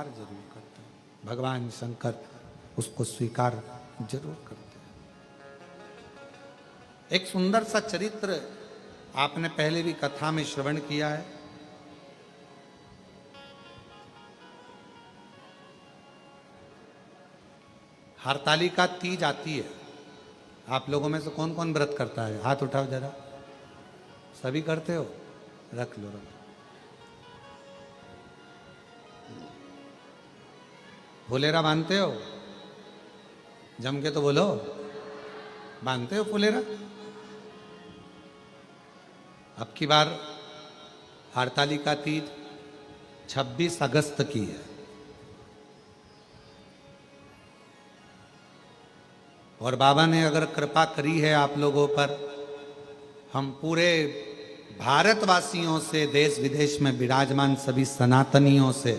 जरूर करते हैं, भगवान शंकर उसको स्वीकार जरूर करते हैं। एक सुंदर सा चरित्र आपने पहले भी कथा में श्रवण किया है। हरतालिका तीज आती है। आप लोगों में से कौन कौन व्रत करता है? हाथ उठाओ जरा। सभी करते हो? रख लो, रख लो। फुलेरा बांधते हो? जम के तो बोलो, बांधते हो फुलेरा? अब की बार हरतालिका तीज 26 अगस्त की है और बाबा ने अगर कृपा करी है आप लोगों पर, हम पूरे भारतवासियों से, देश विदेश में विराजमान सभी सनातनियों से,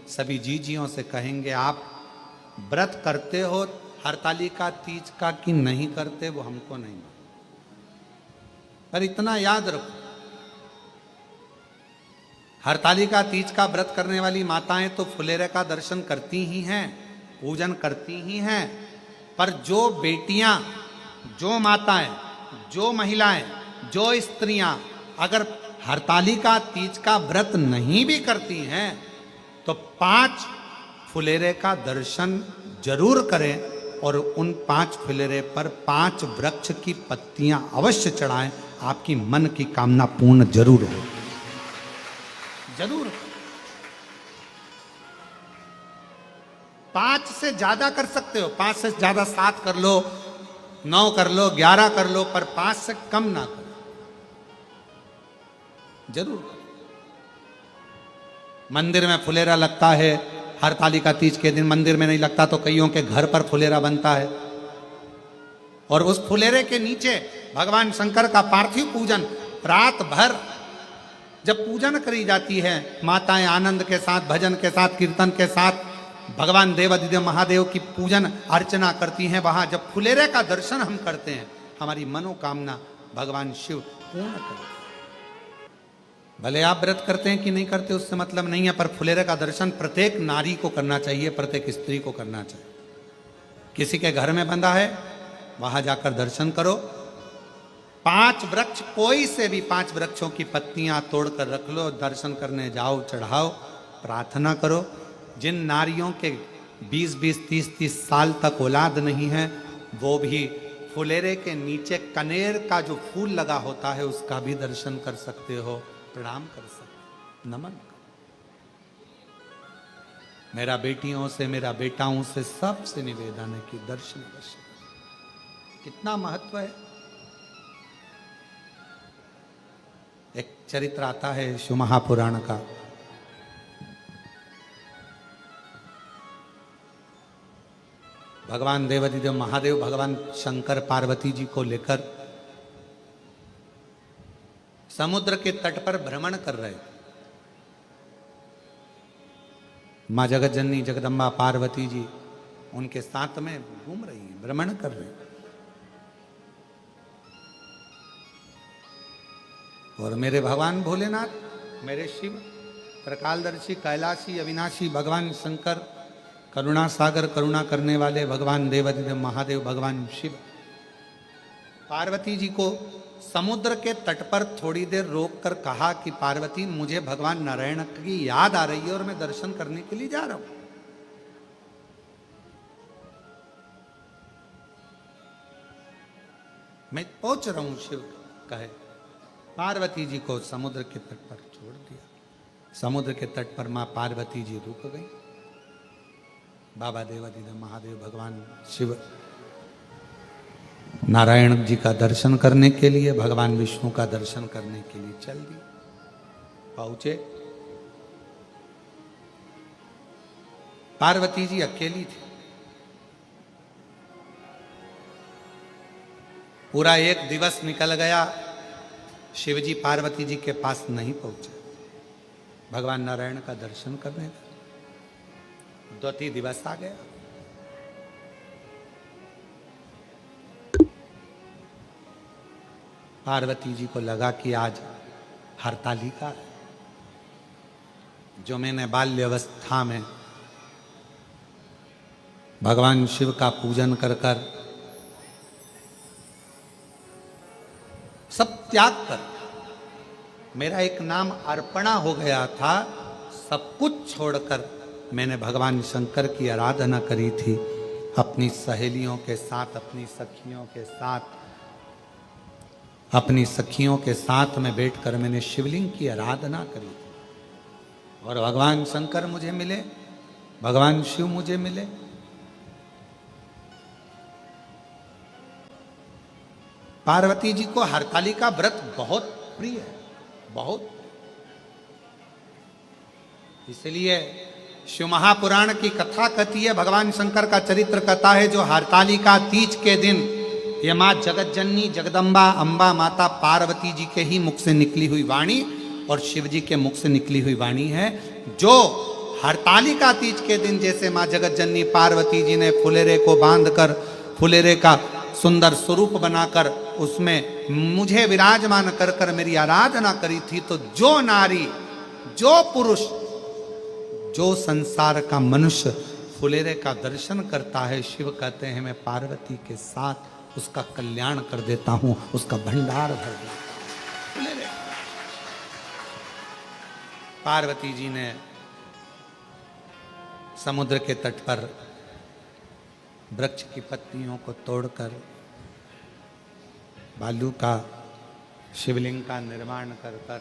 सभी जीजियों से कहेंगे, आप व्रत करते हो हरतालिका तीज का कि नहीं करते वो हमको नहीं मालूम, पर इतना याद रखो, हरतालिका तीज का व्रत करने वाली माताएं तो फुलेरे का दर्शन करती ही हैं, पूजन करती ही हैं, पर जो बेटियां, जो माताएं, जो महिलाएं, जो स्त्रियां अगर हरतालिका तीज का व्रत नहीं भी करती हैं तो 5 फुलेरे का दर्शन जरूर करें और उन 5 फुलेरे पर 5 वृक्ष की पत्तियां अवश्य चढ़ाएं। आपकी मन की कामना पूर्ण जरूर हो, जरूर। 5 से ज्यादा कर सकते हो, 5 से ज्यादा 7 कर लो, 9 कर लो, 11 कर लो, पर 5 से कम ना करो, जरूर। मंदिर में फुलेरा लगता है, हरतालिका तीज के दिन मंदिर में नहीं लगता तो कईयों के घर पर फुलेरा बनता है और उस फुलेरे के नीचे भगवान शंकर का पार्थिव पूजन रात भर जब पूजन करी जाती है, माताएं आनंद के साथ, भजन के साथ, कीर्तन के साथ भगवान देवाधिदेव महादेव की पूजन अर्चना करती हैं। वहां जब फुलेरे का दर्शन हम करते हैं, हमारी मनोकामना भगवान शिव पूर्ण करते हैं। भले आप व्रत करते हैं कि नहीं करते उससे मतलब नहीं है, पर फुलेरे का दर्शन प्रत्येक नारी को करना चाहिए, प्रत्येक स्त्री को करना चाहिए। किसी के घर में बंधा है, वहां जाकर दर्शन करो। 5 वृक्ष, कोई से भी 5 वृक्षों की पत्तियां तोड़कर रख लो, दर्शन करने जाओ, चढ़ाओ, प्रार्थना करो। जिन नारियों के 20-20, 30-30 साल तक औलाद नहीं है, वो भी फुलेरे के नीचे कनेर का जो फूल लगा होता है उसका भी दर्शन कर सकते हो, प्रणाम कर सकते, नमन कर। मेरा बेटियों से, मेरा बेटाओं से सबसे निवेदन है कि दर्शन अवश्य। कितना महत्व है। एक चरित्र आता है शिव महापुराण का। भगवान देवाधिदेव महादेव भगवान शंकर पार्वती जी को लेकर समुद्र के तट पर भ्रमण कर रहे थे। मां जगत जननी जगदम्बा पार्वती जी उनके साथ में घूम रही हैं, भ्रमण कर रही हैं। और मेरे भगवान भोलेनाथ, मेरे शिव, त्रिकालदर्शी, कैलाशी, अविनाशी भगवान शंकर, करुणा सागर, करुणा करने वाले भगवान देवाधिदेव महादेव भगवान शिव पार्वती जी को समुद्र के तट पर थोड़ी देर रोककर कहा कि पार्वती, मुझे भगवान नारायण की याद आ रही है और मैं दर्शन करने के लिए जा रहा हूं। मैं पहुंच रहा हूं, शिव कहे। पार्वती जी को समुद्र के तट पर छोड़ दिया। समुद्र के तट पर मां पार्वती जी रुक गई। बाबा देवाधिदेव महादेव भगवान शिव नारायण जी का दर्शन करने के लिए, भगवान विष्णु का दर्शन करने के लिए चल दिए। पहुंचे, पार्वती जी अकेली थी। पूरा एक दिवस निकल गया, शिवजी पार्वती जी के पास नहीं पहुंचे भगवान नारायण का दर्शन करने। 2 दिवस आ गया। पार्वती जी को लगा कि आज हरतालिका है, जो मैंने बाल्यावस्था में भगवान शिव का पूजन कर कर, सब त्याग कर, मेरा एक नाम अर्पणा हो गया था, सब कुछ छोड़कर मैंने भगवान शंकर की आराधना करी थी। अपनी सहेलियों के साथ, अपनी सखियों के साथ, अपनी सखियों के साथ में बैठकर मैंने शिवलिंग की आराधना करी थी। और भगवान शंकर मुझे मिले, भगवान शिव मुझे मिले। पार्वती जी को हरतालिका व्रत बहुत प्रिय है, बहुत। इसलिए शिव महापुराण की कथा कहती है, भगवान शंकर का चरित्र कहता है, जो हरतालिका तीज के दिन ये माँ जगत जननी जगदम्बा अम्बा माता पार्वती जी के ही मुख से निकली हुई वाणी और शिव जी के मुख से निकली हुई वाणी है, जो हरतालिका तीज के दिन जैसे माँ जगत जननी पार्वती जी ने फुलेरे को बांधकर, फुलेरे का सुंदर स्वरूप बनाकर उसमें मुझे विराजमान कर कर मेरी आराधना करी थी, तो जो नारी, जो पुरुष, जो संसार का मनुष्य फुलेरे का दर्शन करता है, शिव कहते हैं मैं पार्वती के साथ उसका कल्याण कर देता हूं, उसका भंडार भर देता हूं। फुलेरे पार्वती जी ने समुद्र के तट पर वृक्ष की पत्तियों को तोड़कर बालू का शिवलिंग का निर्माण कर कर,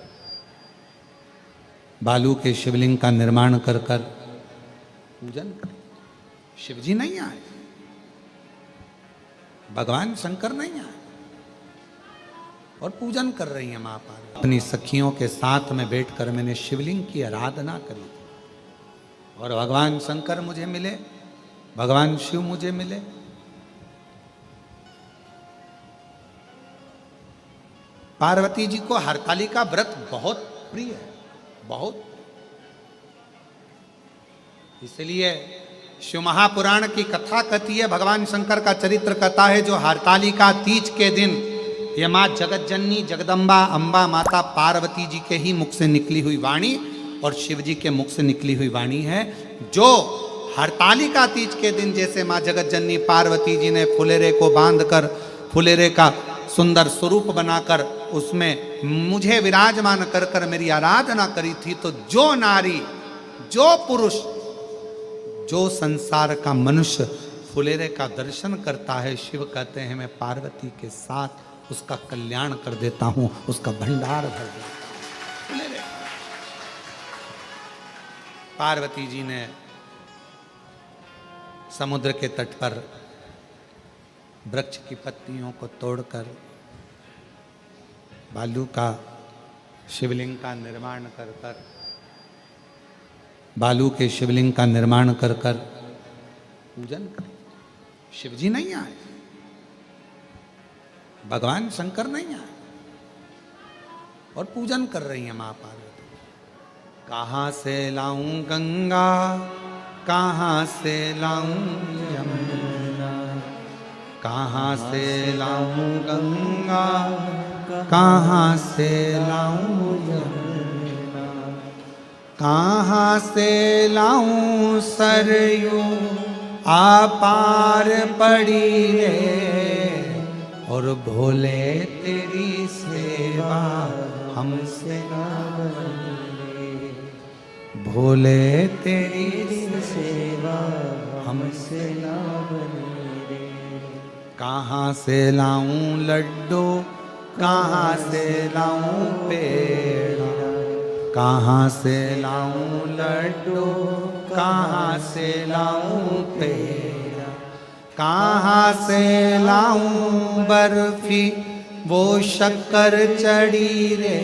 बालू के शिवलिंग का निर्माण कर कर पूजन कर। शिवजी नहीं आए, भगवान शंकर नहीं आए, और पूजन कर रही है मां पार्वती। अपनी सखियों के साथ में बैठकर मैंने शिवलिंग की आराधना करी थी, और भगवान शंकर मुझे मिले, भगवान शिव मुझे मिले। पार्वती जी को हरतालिका व्रत बहुत प्रिय है, बहुत। इसलिए शिव महापुराण की कथा कहती है, भगवान शंकर का चरित्र कहता है, जो हरतालिका तीज के दिन ये माँ जगत जननी जगदम्बा अम्बा माता पार्वती जी के ही मुख से निकली हुई वाणी और शिव जी के मुख से निकली हुई वाणी है, जो हरतालिका तीज के दिन जैसे माँ जगत जननी पार्वती जी ने फुलेरे को बांधकर, फुलेरे का सुंदर स्वरूप बनाकर उसमें मुझे विराजमान कर कर मेरी आराधना करी थी, तो जो नारी, जो पुरुष, जो संसार का मनुष्य फुलेरे का दर्शन करता है, शिव कहते हैं मैं पार्वती के साथ उसका कल्याण कर देता हूं, उसका भंडार भर देता हूं। फुलेरे पार्वती जी ने समुद्र के तट पर वृक्ष की पत्तियों को तोड़कर बालू का शिवलिंग का निर्माण कर कर, बालू के शिवलिंग का निर्माण कर कर पूजन कर। शिवजी नहीं आए, भगवान शंकर नहीं आए, और पूजन कर रही है मां पार्वती। कहां से लाऊं गंगा, कहां से लाऊं यमुना, कहां से लाऊं गंगा, कहां से लाऊं यमुना, कहां से लाऊं सरयू आपार पड़ी रे, और भोले तेरी सेवा हमसे ना बनी, भोले तेरी सेवा हमसे ना बनी रे। कहां से लाऊं लड्डू, कहां से लाऊं पेड़ा, कहां से लाऊं लड्डू, कहां से लाऊं पेड़ा, कहां से लाऊं बर्फी वो शक्कर चढ़ी रे,